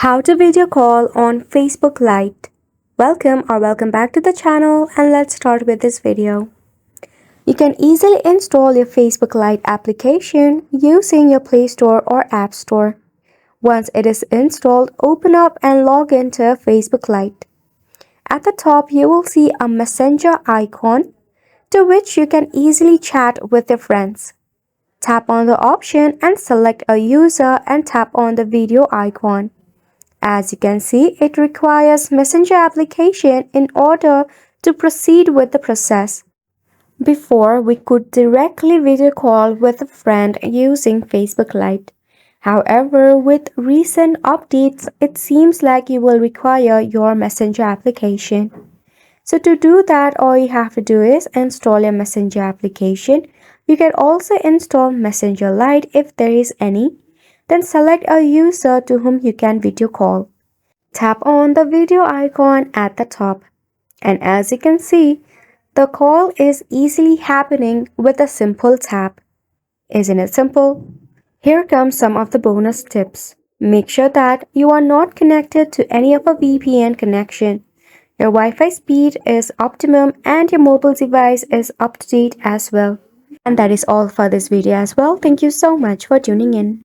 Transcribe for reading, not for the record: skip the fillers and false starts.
How to video call on Facebook Lite. Welcome back to the channel, and let's start with this video. You can easily install your Facebook Lite application using your Play Store or App Store. Once it is installed, open up and log into Facebook Lite. At the top, you will see a messenger icon to which you can easily chat with your friends. Tap on the option and select a user and tap on the video icon. As you can see, it requires Messenger application in order to proceed with the process. Before, we could directly video call with a friend using Facebook Lite. However, with recent updates, it seems like you will require your Messenger application. So to do that, all you have to do is install your Messenger application. You can also install Messenger Lite if there is any. Then select a user to whom you can video call. Tap on the video icon at the top. And as you can see, the call is easily happening with a simple tap. Isn't it simple? Here comes some of the bonus tips. Make sure that you are not connected to any of a VPN connection. Your Wi-Fi speed is optimum and your mobile device is up to date as well. And that is all for this video as well. Thank you so much for tuning in.